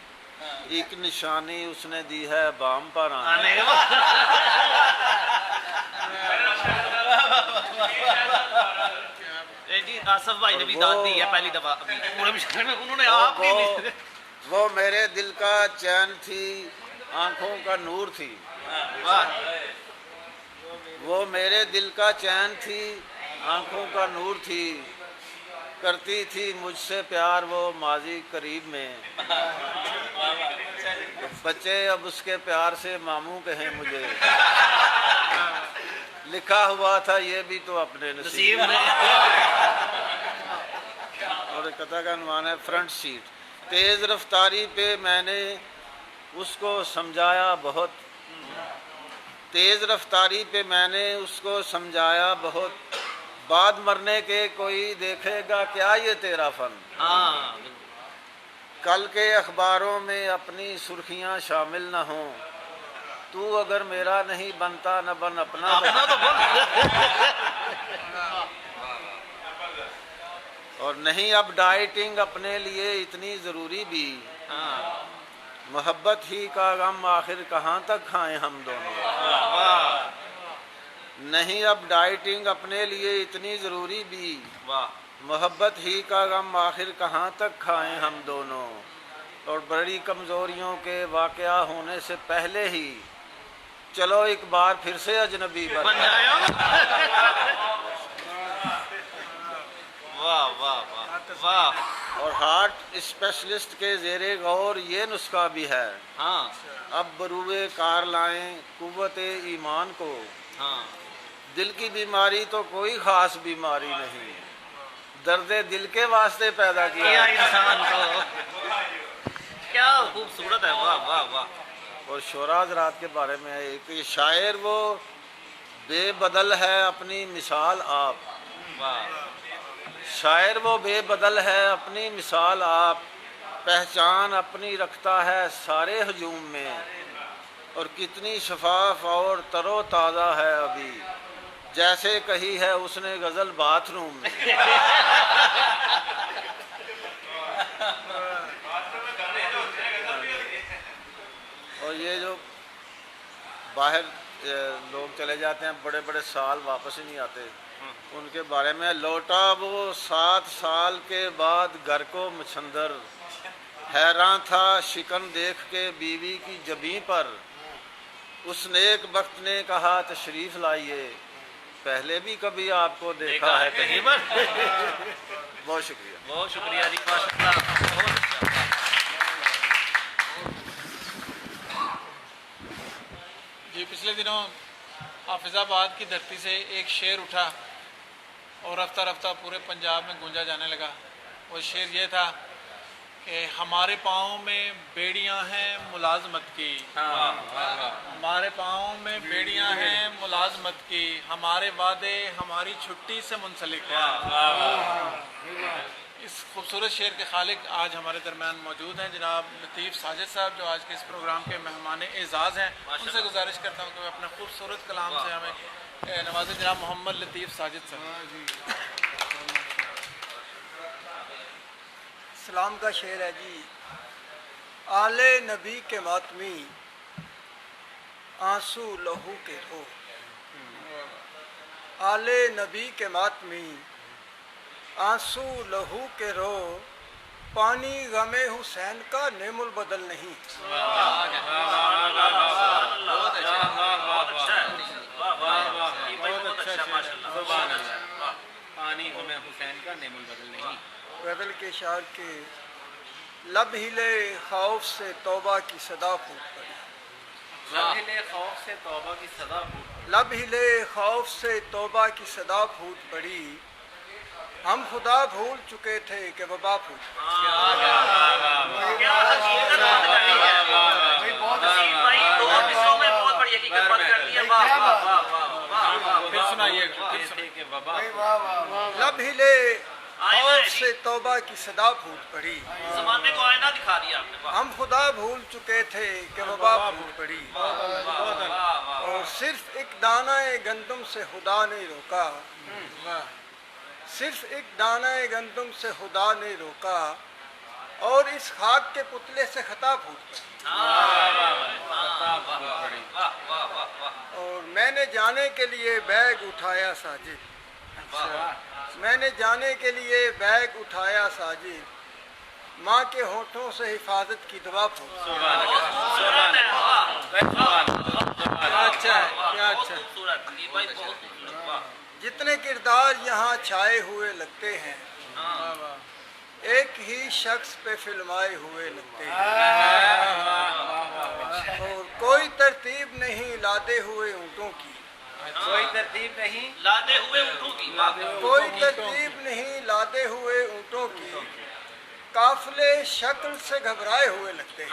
ایک نشانی اس نے دی ہے بام پر آنے۔ جی آصف بھائی نے بھی داد دی ہے پہلی دفعہ پورے مشاعرے میں، انہوں نے آپ بھی وہ میرے دل کا چین تھی، آنکھوں کا نور تھی، وہ میرے دل کا چین تھی، آنکھوں کا نور تھی، کرتی تھی مجھ سے پیار وہ ماضی قریب میں، بچے اب اس کے پیار سے ماموں کہیں مجھے، لکھا ہوا تھا یہ بھی تو اپنے نصیب میں۔ اور قطع کا عنوان ہے فرنٹ سیٹ۔ تیز رفتاری پہ میں نے اس کو سمجھایا بہت، تیز رفتاری پہ میں نے اس کو سمجھایا بہت، بعد مرنے کے کوئی دیکھے گا کیا یہ تیرا فن۔ کل کے اخباروں میں اپنی سرخیاں شامل نہ ہوں، تو اگر میرا نہیں بنتا نہ بن اپنا تو اور نہیں اب ڈائٹنگ اپنے لیے اتنی ضروری بھی، محبت ہی کا غم آخر کہاں تک کھائیں ہم دونوں، نہیں اب ڈائٹنگ اپنے لیے اتنی ضروری بھی، محبت ہی کا غم آخر کہاں تک کھائیں ہم دونوں، اور بڑی کمزوریوں کے واقعہ ہونے سے پہلے ہی چلو ایک بار پھر سے اجنبی بن جائیں۔ واہ واہ واہ۔ اور ہارٹ اسپیشلسٹ کے زیر غور یہ نسخہ بھی ہے، اب بروئے کار لائیں قوت ایمان کو، دل کی بیماری تو کوئی خاص بیماری نہیں، درد دل کے واسطے پیدا کیا انسان کو، کیا خوبصورت ہے، واہ واہ واہ۔ اور شعراء حضرات کے بارے میں ایک شاعر وہ بے بدل ہے اپنی مثال آپ، شاعر وہ بے بدل ہے اپنی مثال آپ، پہچان اپنی رکھتا ہے سارے ہجوم میں، اور کتنی شفاف اور تر و تازہ ہے ابھی، جیسے کہی ہے اس نے غزل باتھ روم میں۔ اور یہ جو باہر لوگ چلے جاتے ہیں بڑے بڑے سال واپس ہی نہیں آتے، ان کے بارے میں لوٹا وہ 7 سال کے بعد گھر کو مچھندر، حیران تھا شکن دیکھ کے بیوی کی جبیں پر، اس نیک وقت نے کہا تشریف لائیے، پہلے بھی کبھی آپ کو دیکھا ہے کہیں پر۔ بہت شکریہ، بہت شکریہ جی، ماشاء اللہ، بہت اچھا۔ جی پچھلے دنوں حافظ آباد کی دھرتی سے ایک شعر اٹھا اور رفتہ رفتہ پورے پنجاب میں گونجا جانے لگا، وہ شعر یہ تھا کہ ہمارے پاؤں میں بیڑیاں ہیں ملازمت کی، ہمارے پاؤں میں بیڑیاں ہیں ملازمت کی، ہمارے وعدے ہماری چھٹی سے منسلک ہیں۔ اس خوبصورت شعر کے خالق آج ہمارے درمیان موجود ہیں جناب لطیف ساجد صاحب، جو آج کے اس پروگرام کے مہمان اعزاز ہیں۔ ان سے گزارش کرتا ہوں کہ وہ اپنے خوبصورت کلام سے ہمیں نوازیں۔ جناب محمد لطیف ساجد صاحب۔ سلام کا شعر ہے جی۔ آل نبی کے ماتمی آنسو لہو کے رو، آل نبی کے ماتمی آنسو لہو کے رو، پانی غم حسین کا نعم البدل نہیں۔ پانی غم حسین کا نعم البدل نہیں۔ غزل کے شعر کے لب ہلے خوف سے توبہ کی صدا پھوٹ پڑی، لب ہلے خوف سے توبہ کی صدا پھوٹ، لب ہلے خوف سے توبہ کی صدا پھوٹ پڑی، ہم خدا بھول چکے تھے کہ وبا پھوٹ لب ہلے خوف سے توبہ کی صدا پھوٹ پڑی، زمانے کو آئینہ دکھا دیا آپ نے۔ ہم خدا بھول چکے تھے کہ وبا پھوٹ پڑی، اور صرف ایک دانہ گندم سے خدا نے روکا، صرف ایک دانہ گندم سے خدا نے روکا، اور اس خاک کے پتلے سے خطا پھوٹ پڑی، اور میں نے جانے کے لیے بیگ اٹھایا ساجد، میں نے جانے کے لیے بیگ اٹھایا ساجد، ماں کے ہونٹوں سے حفاظت کی دعا پھوٹ۔ جتنے کردار یہاں چھائے ہوئے لگتے ہیں، ایک ہی شخص پہ فلمائے ہوئے لگتے ہیں، اور کوئی ترتیب نہیں لادے ہوئے اونٹوں کی، کوئی ترتیب نہیں لادے ہوئے اونٹوں کی، کوئی ترتیب نہیں لادے ہوئے اونٹوں کی، قافلے شکل سے گھبرائے ہوئے لگتے ہیں۔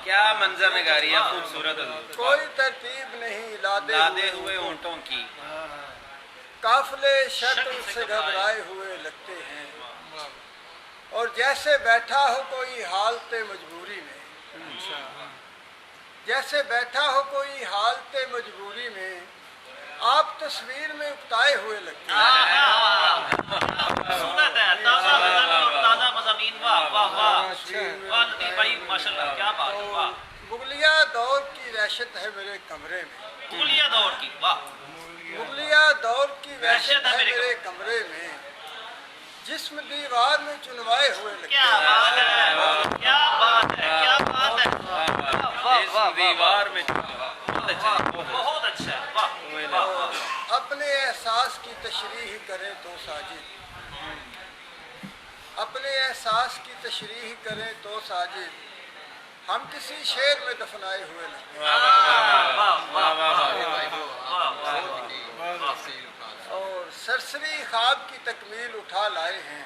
کیا منظر نگاری ہے خوبصورت، کوئی ترتیب نہیں لادے ہوئے اونٹوں کی، قافلے شکل سے گھبرائے ہوئے لگتے ہیں، اور جیسے بیٹھا ہو کوئی حالت مجبوری میں، جیسے بیٹھا ہو کوئی حالت مجبوری میں، آپ تصویر میں اکتائے ہوئے لگتے ہیں۔ سنت ہے، تازہ غزل، تازہ مضامین، واہ واہ واہ واہ لطیف بھائی ماشاءاللہ، کیا بات ہے، واہ۔ مغلیہ دور کی وحشت ہے میرے کمرے میں، مغلیہ دور کی، واہ، مغلیہ دور کی وحشت ہے میرے کمرے میں، جسم دیوار میں چنوائے ہوئے لگتے ہیں۔ کیا بات ہے، کیا بات ہے، کیا بات ہے، واہ دیوار میں بہت اچھا ہے، واہ۔ اپنے احساس کی تشریح کریں تو ساجد، اپنے احساس کی تشریح کریں تو ساجد، ہم کسی شعر میں دفنائے ہوئے لگتے ہیں، اور سرسری خواب کی تکمیل اٹھا لائے ہیں،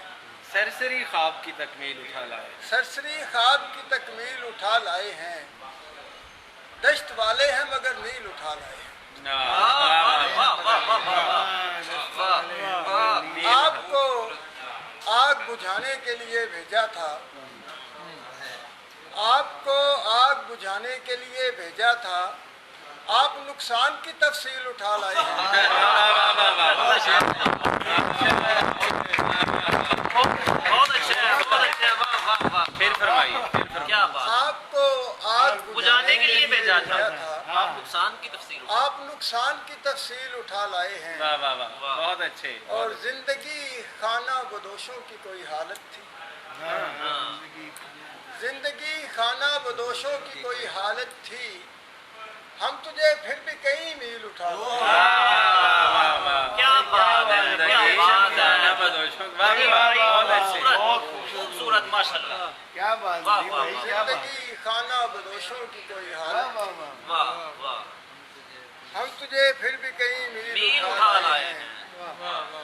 سرسری خواب کی تکمیل اٹھا لائے، سرسری خواب کی تکمیل اٹھا لائے ہیں، دشت والے ہیں مگر نیل اٹھا لائے ہیں۔ آپ کو آگ بجھانے کے لیے بھیجا تھا، آپ کو آگ بجھانے کے لیے بھیجا تھا، آپ نقصان کی تفصیل اٹھا لائے ہیں۔ بہت اچھا ہے، بہت اچھا ہے، واہ واہ واہ، پھر فرمائیے، کیا بات۔ آپ کو آگ بجھانے کے لیے بھیجا تھا، آپ نقصان کی تفصیل، آپ نقصان کی تفصیل اٹھا لائے ہیں، واہ واہ واہ، بہت اچھے۔ اور زندگی خانہ بدوشوں کی کوئی حالت تھی، زندگی خانہ بدوشوں کی کوئی حالت تھی، ہم تجھے پھر بھی کئی میل اٹھا لائے۔ کیا بات ہے، کیا بات ہے، خوبصورت ماشاءاللہ، کیا بات ہے، زندگی خانہ بدوشوں کی کوئی حالت تھی، واہ واہ، ہم تجھے پھر بھی کئی میل میل اٹھا اٹھا لائے لائے ہیں، ہیں،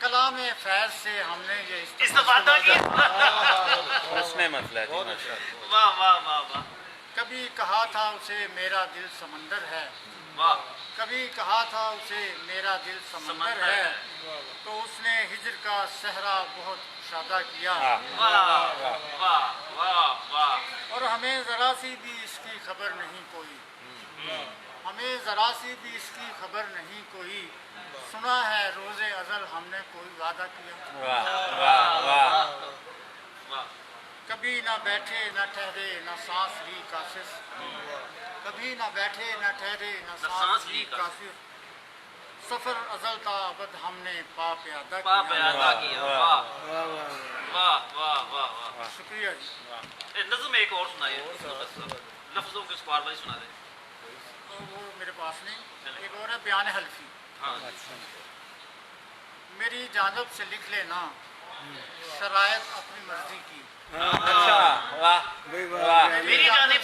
کلام فیض سے ہم نے یہ استفادہ کیا اس میں مسئلہ ہے جی واہ واہ واہ واہ کبھی کہا تھا اسے میرا دل سمندر ہے کبھی کہا تھا اسے میرا دل سمندر ہے تو اس نے ہجر کا صحرا بہت کشادہ کیا اور ہمیں ذرا سی بھی اس کی خبر نہیں کوئی ہمیں ذرا سی بھی اس کی خبر نہیں کوئی سنا ہے روز ازل ہم نے کوئی وعدہ کیا کبھی نہ بیٹھے نہ ٹھہرے نہ سانس لی کافر کبھی نہ بیٹھے نہ ٹھہرے نہ سانس لی کافر سفر ازل تا ابد ہم نے پا پیادہ کیا شکریہ جی نظم ایک اور سنائیے لفظوں کے سوار والی سنا دیں وہ میرے پاس نہیں ایک اور ہے بیان حلفی میری جانب سے لکھ لینا شرائط اپنی مرضی کی میری جانب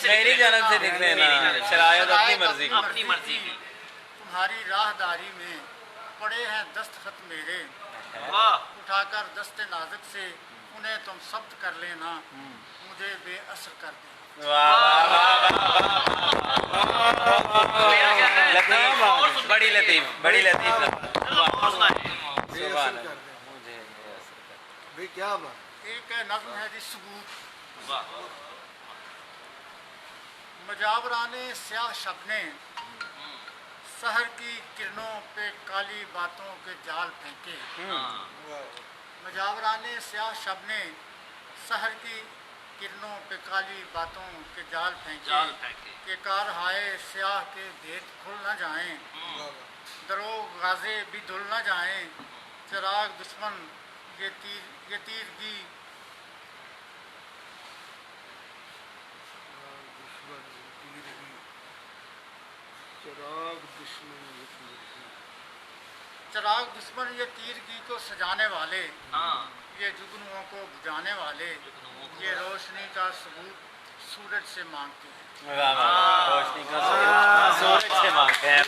سے لکھ لینا شرائط اپنی مرضی کی تمہاری راہداری میں پڑے ہیں دستخط میرے اٹھا کر دست نازک سے انہیں تم ثبت کر لینا مجھے بے اثر کر دے بڑی لطیف بڑی لطیف کیا بات ایک نظم ہے جی ثبوت مجاورانے سیاہ شب نے سحر کی کرنوں پہ کالی باتوں کے جال پھینکے مجاورانے سیاہ شب نے سحر کی کرنوں پہ کالی باتوں کے جال پھینکے کہ کار ہائے سیاہ کے بھید کھل نہ جائیں دروغ غازے بھی دھل نہ جائیں چراغ دشمن یہ تیرگی چراغ دشمن یہ تیرگی کو سجانے والے یہ جگنوؤں کو بجانے والے یہ روشنی کا ثبوت سورج سے مانگتے ہیں روشنی کا سورج سے مانگتے ہیں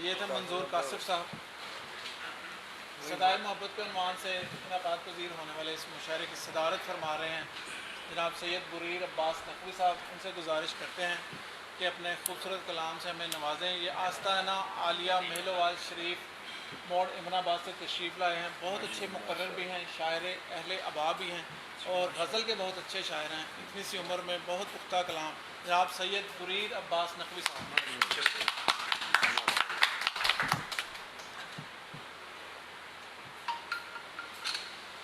یہ تھے منظور کاشف صاحب صدائے محبت کے عنوان سے انعقاد پذیر ہونے والے اس مشاعرے کی صدارت فرما رہے ہیں جناب سید بریر عباس نقوی صاحب. ان سے گزارش کرتے ہیں کہ اپنے خوبصورت کلام سے ہمیں نوازیں. یہ آستانہ عالیہ مہلوال شریف موڑ امن آباد سے تشریف لائے ہیں. بہت اچھے مقرر بھی ہیں, شاعر اہل ابا بھی ہیں اور غزل کے بہت اچھے شاعر ہیں. اتنی سی عمر میں بہت پختہ کلام جناب سید بریر عباس نقوی صاحب.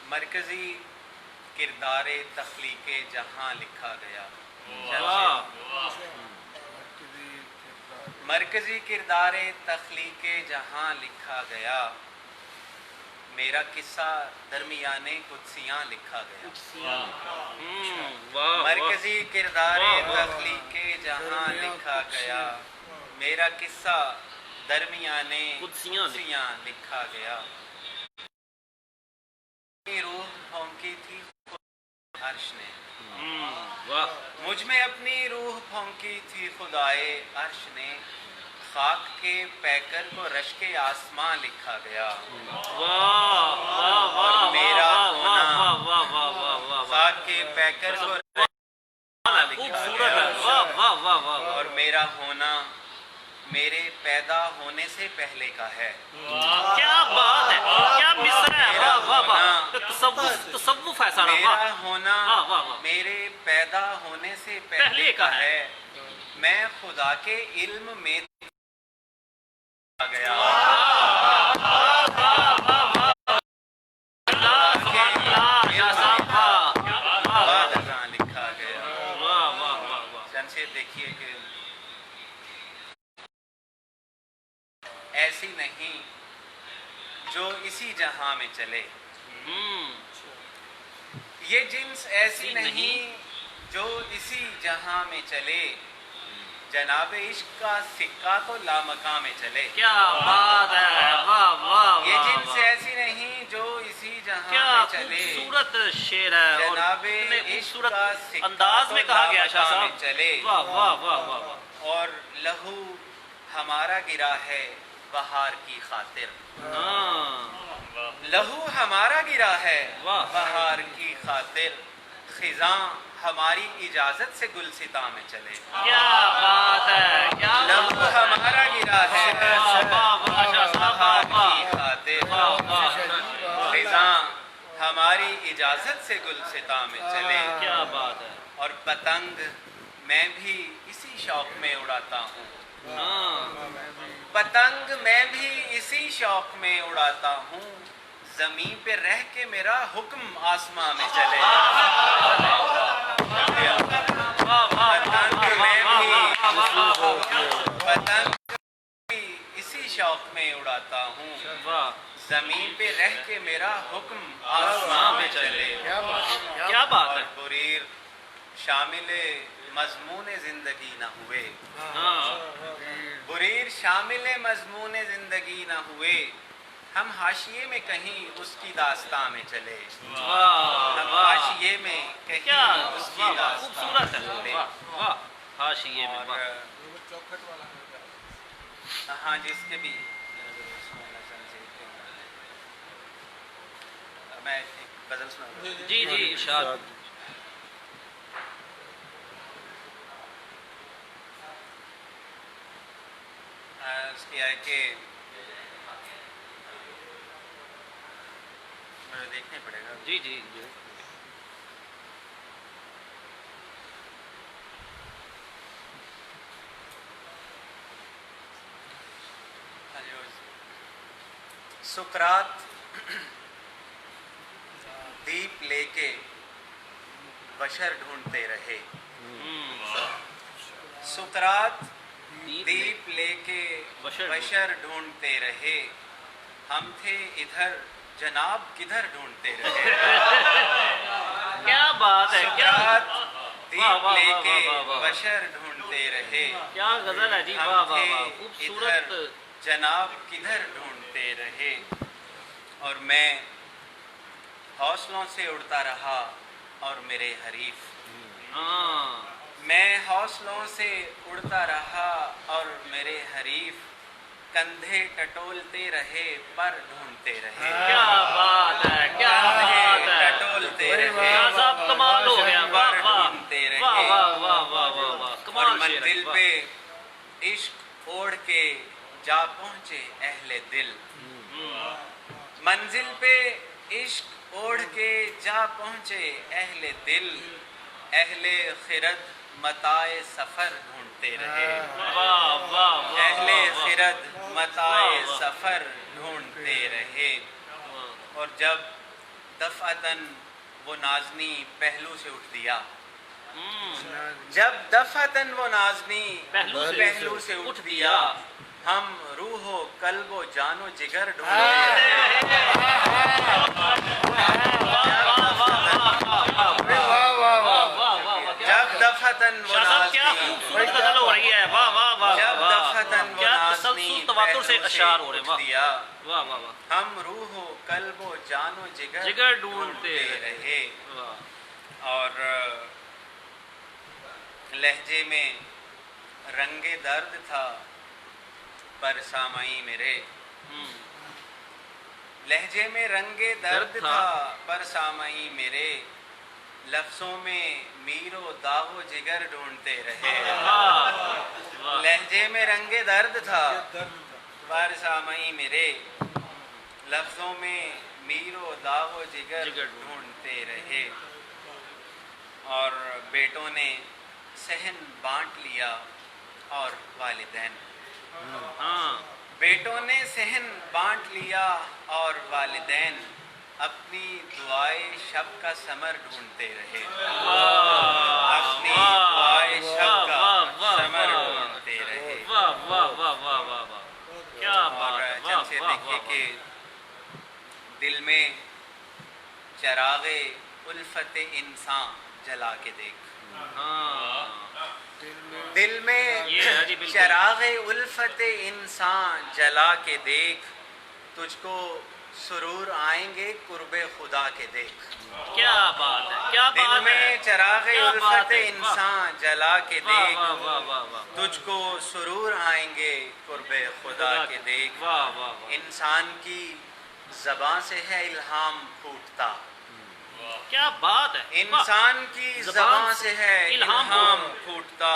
مرکزی کردار تخلیق جہاں لکھا گیا. مرکزی کردار تخلیق جہاں لکھا گیا. میرا قصہ درمیان قدسیاں لکھا گیا. مرکزی کردار تخلیق جہاں لکھا گیا. میرا قصہ درمیان قدسیاں لکھا گیا. روح پھونکی تھی عرش نے, مجھ میں اپنی روح پھونکی تھی خدائے عرش نے. خاک کے پیکر کو رشک آسماں لکھا گیا. اور میرا ہونا خاک کے پیکر کو لکھا گیا. اور میرا ہونا میرے پیدا ہونے سے پہلے کا ہے. کیا بات ہے, کیا مصرع ہے. تصوف ایسا میرا ہونا میرے پیدا ہونے سے پہلے کا ہے. میں خدا کے علم میں گیا. لکھا گیا. جمشید دیکھیے کہ ایسی نہیں جو اسی جہاں میں چلے. یہ جنس ایسی نہیں جو اسی جہاں میں چلے. جناب عشق کا سکہ تو لامکاں میں چلے. کیا بات ہے, واہ واہ. یہ جنس ایسی نہیں جو اسی جہاں میں چلے. خوبصورت شعر ہے, جناب خوبصورت انداز میں کہا گیا شاہ صاحب. چلے. واہ واہ واہ واہ. اور لہو ہمارا گرا ہے بہار کی خاطر. لہو ہمارا گرا ہے بہار کی خاطر. خزاں ہماری اجازت سے گلستاں میں چلے. کیا بات ہے، کیا لہو ہمارا گرا ہے بہار کی خاطر. خزاں ہماری اجازت سے گلستاں میں چلے. کیا بات ہے. اور پتنگ میں بھی اسی شوق میں اڑاتا ہوں. پتنگ میں بھی اسی شوق میں اڑاتا ہوں. زمین پہ رہ کے میرا حکم آسماں میں چلے. پتنگ بھی اسی شوق میں اڑاتا ہوں. زمین پہ رہ کے میرا حکم آسماں میں چلے. کیا بات ہے. بریر شامل مضمون زندگی نہ ہوئے. بریر شامل مضمون زندگی نہ ہوئے. ہم حاشیے میں کہیں اس کی داستان میں چلے. ہم حاشیے میں کہیں اس کی داستان میں چلے. حاشیے میں ہاں جس کے بھی میں ایک غزل سنا. جی جی ارشاد. اس کی ہے کہ مجھے دیکھنا پڑے گا. جی جی جی. سقراط دیپ لے کے بشر ڈھونڈتے رہے. سقراط دیپ لے کے بشر ڈھونڈتے رہے. ہم تھے ادھر جناب کدھر ڈھونڈتے رہے. کیا بات ہے. سقراط دیپ لے کے بشر ڈھونڈتے رہے. کیا غزل ہے جی. واہ واہ واہ. خوبصورت. جناب کدھر ڈھونڈتے رہے. اور میں حوصلوں سے اڑتا رہا اور میرے حریف. میں حوصلوں سے اڑتا رہا اور میرے حریف کندھے ٹٹولتے رہے پر ڈھونڈتے رہے. کیا بات ہے. کیا بات ہے. ٹٹولتے رہے سب کمال ہو گیا. واہ واہ ڈھونڈتے رہے. واہ واہ واہ واہ واہ. اور کمال. منزل پہ عشق اوڑھ کے جا پہنچے اہل دل. منزل پہ عشق اوڑھ کے جا پہنچے اہل دل. اہل خرد متاع سفر ڈھونڈتے رہے. اہل خرد متاع سفر ڈھونڈتے رہے. اور جب دفعتاً وہ نازنی پہلو سے اٹھ دیا. جب دفعتاً وہ نازنی پہلو سے اٹھ دیا. ہم روح و قلب و جان و جگر ڈھونڈتے رہے. جب دفعتاً وہ نازنی ہم روح و قلب و جان و جگر ڈھونڈتے رہے. اور لہجے میں رنگ درد تھا پر سامعی میرے. لہجے میں رنگ درد تھا پر سامعی میرے. لفظوں میں میر و داغ و جگر ڈھونڈتے رہے. لہجے میں رنگ درد تھا پر سامعی میرے. لفظوں میں میر و داغ و جگر ڈھونڈتے رہے. اور بیٹوں نے صحن بانٹ لیا اور والدین. بیٹوں نے صحن بانٹ لیا اور والدین اپنی دعائے شب کا ثمر ڈھونڈتے رہے. اپنی دعائے شب کا ثمر ڈھونڈتے رہے. اور جب سے دیکھیے کہ دل میں چراغ الفت انسان جلا کے دیکھ. دل میں چراغ الفت انسان جلا کے دیکھ. تجھ کو سرور آئیں گے قرب خدا کے دیکھ. کیا بات ہے، کیا دل بات میں ہے، چراغ کیا بات الفت ہے، انسان جلا کے واہ دیکھ. واہ واہ واہ واہ، تجھ کو سرور آئیں گے قرب خدا کے دیکھ. واہ واہ واہ، انسان کی زبان سے ہے الہام پھوٹتا. کیا بات ہے، انسان کی زبان سے ہے الہام الہام پھوٹتا.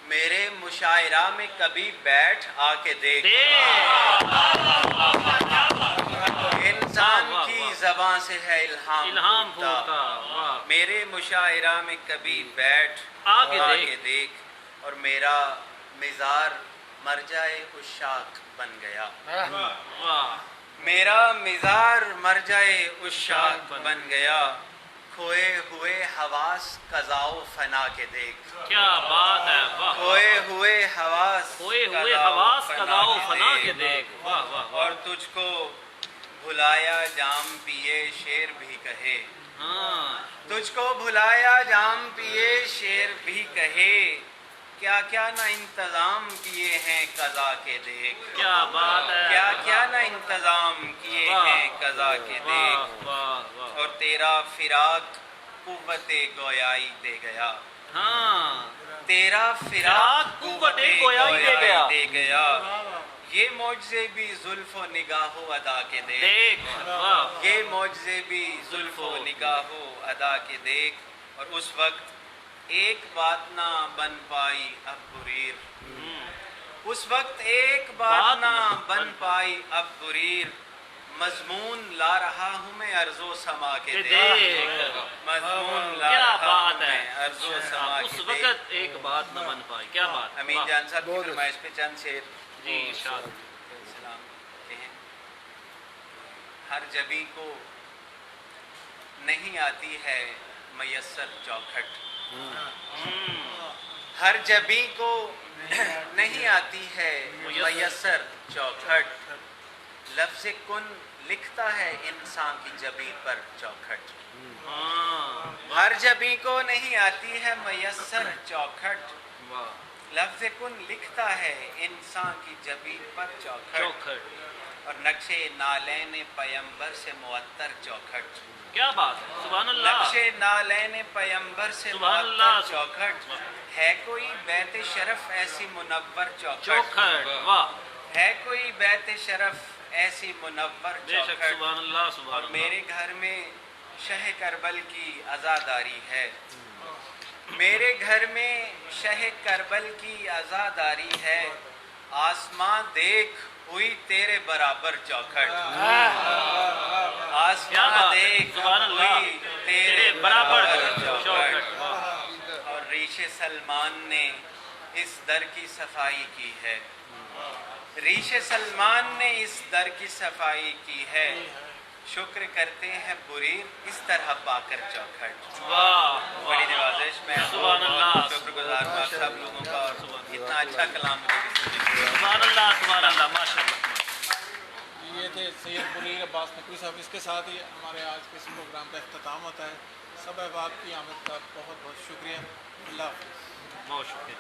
میرے مشاعرہ میں کبھی بیٹھ آ کے دیکھ. انسان کی زبان سے ہے الہام پھوٹتا. میرے مشاعرہ میں کبھی بیٹھ آ کے دیکھ. اور میرا مزار مر جائے عشاق بن گیا. میرا مزار مر جائے عشاق بن گیا. کھوئے ہوئے حواس قضاء و فنا کے دیکھ. کیا بات ہے، واہ، کھوئے ہوئے حواس قضاء و فنا کے دیکھ. واہ واہ، اور تجھ کو بھلایا جام پیے شیر بھی کہے. تجھ کو بھلایا جام پیے شیر بھی کہے. کیا کیا نہ انتظام کیے ہیں قضا کے دیکھ. کیا بات ہے، کیا کیا نہ انتظام کیے ہیں قضا کے دیکھ. اور تیرا فراق قوت گویائی دے گیا. تیرا فراق قوت گویائی دے گیا. یہ معجزے بھی زلف و نگاہ و ادا کے دیکھ. یہ معجزے بھی زلف و نگاہ و ادا کے دیکھ. اور اس وقت ایک بات نہ بن پائی اب بریر. اس وقت ایک بات نہ بن پائی اب بریر. مضمون لا رہا ہوں میں ارض و سما کے دیکھ. مضمون لا رہا ہوں میں ارض و سما کے اس دیکھ. وقت ایک بات نہ بن پائی. کیا بات، امین جان صاحب کی فرمائش پہ چند شعر جی ارشاد. سلام کہیں. ہر جبی کو نہیں آتی ہے میسر چوکھٹ. ہر جبی کو نہیں آتی ہے میسر چوکھٹ. لفظ کن لکھتا ہے انسان کی جبی پر چوکھٹ. ہر جبی کو نہیں آتی ہے میسر چوکھٹ. لفظ کن لکھتا ہے انسان کی جبی پر چوکھٹ. اور نقشے نالین پیمبر سے معطر چوکھٹ. کیا بات ہے، سبحان اللہ. نقشے نالین پیمبر سے معطر چوکھٹ. ہے کوئی بیت شرف ایسی منور چوکھٹ. واہ، ہے کوئی بیت شرف ایسی منور چوکھٹ. سبحان اللہ، سبحان اور اللہ. میرے گھر میں شہ کربل کی عزاداری ہے. میرے گھر میں شہ کربل کی عزاداری ہے. آسمان دیکھ ہوئی تیرے برابر چوکھٹ. آسمان دیکھ ہوئی تیرے برابر چوکھٹ. اور ریش سلمان نے اس در کی صفائی کی ہے. ریش سلمان نے اس در کی صفائی کی ہے. شکر کرتے ہیں بریر اس طرح پا کر چوکھٹ. بڑی نوازش میں شکر گزار ہوں آپ سب لوگوں کا. اور اتنا اچھا کلام سبحان اللہ، سبحان اللہ، ماشاء اللہ. یہ تھے سید بریر عباس نقوی صاحب. اس کے ساتھ ہی ہمارے آج کے اس پروگرام کا اختتام ہوتا ہے. سب احباب کی آمد کا بہت بہت شکریہ. اللہ حافظ. بہت شکریہ.